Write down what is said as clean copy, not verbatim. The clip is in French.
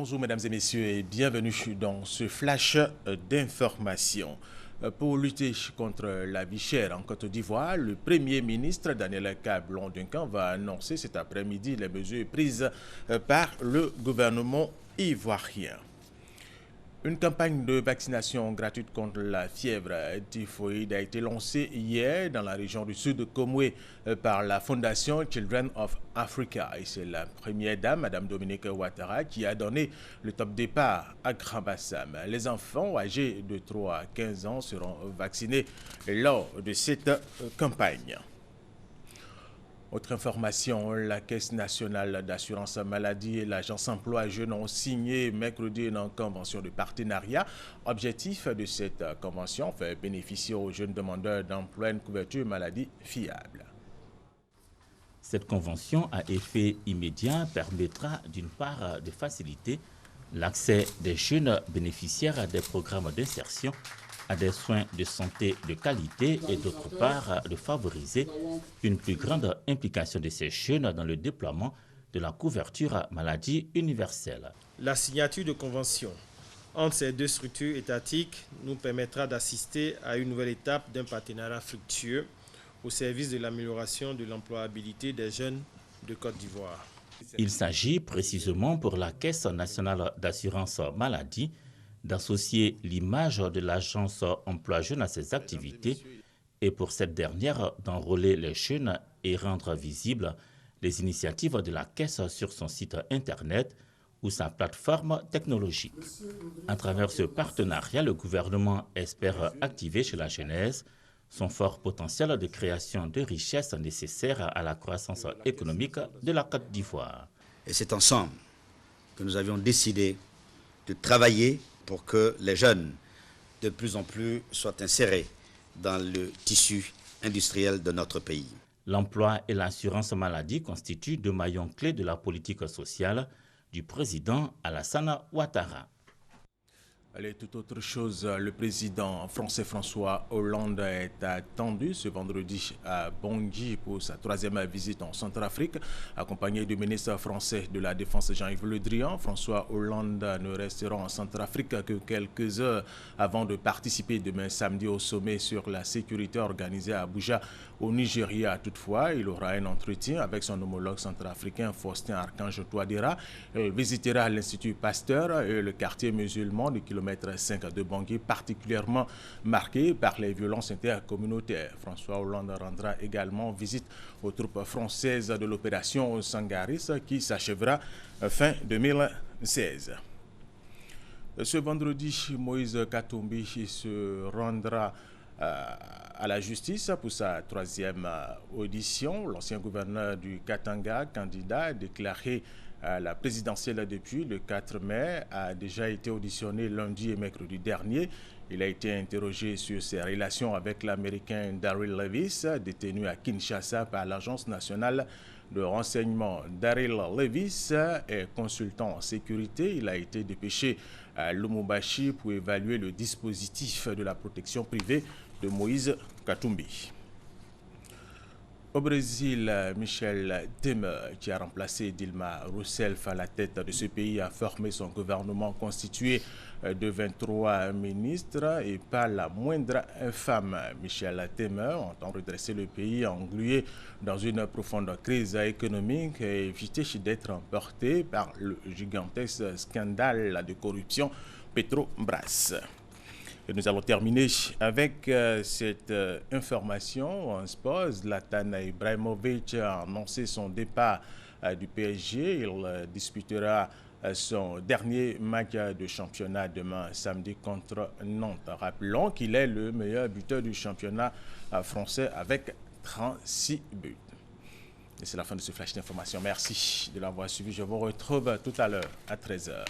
Bonjour mesdames et messieurs et bienvenue dans ce flash d'information. Pour lutter contre la vie chère en Côte d'Ivoire, le Premier ministre Daniel Kablan-Duncan va annoncer cet après-midi les mesures prises par le gouvernement ivoirien. Une campagne de vaccination gratuite contre la fièvre typhoïde a été lancée hier dans la région du sud de Komwe par la fondation Children of Africa. Et c'est la première dame, Mme Dominique Ouattara, qui a donné le top départ à Grand Bassam. Les enfants âgés de 3 à 15 ans seront vaccinés lors de cette campagne. Autre information, la Caisse nationale d'assurance maladie et l'Agence emploi jeunes ont signé mercredi une convention de partenariat. Objectif de cette convention, faire bénéficier aux jeunes demandeurs d'emploi une couverture maladie fiable. Cette convention à effet immédiat permettra d'une part de faciliter l'accès des jeunes bénéficiaires des programmes d'insertion à des soins de santé de qualité et d'autre part de favoriser une plus grande implication de ces jeunes dans le déploiement de la couverture maladie universelle. La signature de convention entre ces deux structures étatiques nous permettra d'assister à une nouvelle étape d'un partenariat fructueux au service de l'amélioration de l'employabilité des jeunes de Côte d'Ivoire. Il s'agit précisément pour la Caisse nationale d'assurance maladie d'associer l'image de l'agence emploi jeunes à ses activités et pour cette dernière d'enrôler les jeunes et rendre visibles les initiatives de la Caisse sur son site internet ou sa plateforme technologique. À travers ce partenariat, le gouvernement espère activer chez la jeunesse son fort potentiel de création de richesses nécessaires à la croissance économique de la Côte d'Ivoire. Et c'est ensemble que nous avions décidé de travailler pour que les jeunes de plus en plus soient insérés dans le tissu industriel de notre pays. L'emploi et l'assurance maladie constituent deux maillons clés de la politique sociale du président Alassane Ouattara. Allez, toute autre chose, le président français François Hollande est attendu ce vendredi à Bangui pour sa troisième visite en Centrafrique. Accompagné du ministre français de la Défense Jean-Yves Le Drian, François Hollande ne restera en Centrafrique que quelques heures avant de participer demain samedi au sommet sur la sécurité organisé à Abuja au Nigeria. Toutefois, il aura un entretien avec son homologue centrafricain Faustin Archange Touadéra. Il visitera l'Institut Pasteur et le quartier musulman du kilomètre 5 de Bangui, particulièrement marqué par les violences intercommunautaires. François Hollande rendra également visite aux troupes françaises de l'opération Sangaris qui s'achèvera fin 2016. Ce vendredi, Moïse Katumbi se rendra à la justice pour sa troisième audition. L'ancien gouverneur du Katanga, candidat déclaré à la présidentielle depuis le 4 mai, a déjà été auditionné lundi et mercredi dernier. Il a été interrogé sur ses relations avec l'Américain Daryl Levis, détenu à Kinshasa par l'Agence nationale de renseignement. Daryl Levis est consultant en sécurité. Il a été dépêché à Lubumbashi pour évaluer le dispositif de la protection privée de Moïse Katumbi. Au Brésil, Michel Temer, qui a remplacé Dilma Rousseff à la tête de ce pays, a formé son gouvernement constitué de 23 ministres et pas la moindre femme. Michel Temer entend redresser le pays englué dans une profonde crise économique et éviter d'être emporté par le gigantesque scandale de corruption Petrobras. Et nous allons terminer avec cette information en sport. Zlatan Ibrahimovic a annoncé son départ du PSG. Il disputera son dernier match de championnat demain samedi contre Nantes. Rappelons qu'il est le meilleur buteur du championnat français avec 36 buts. Et c'est la fin de ce flash d'information. Merci de l'avoir suivi. Je vous retrouve tout à l'heure à 13h.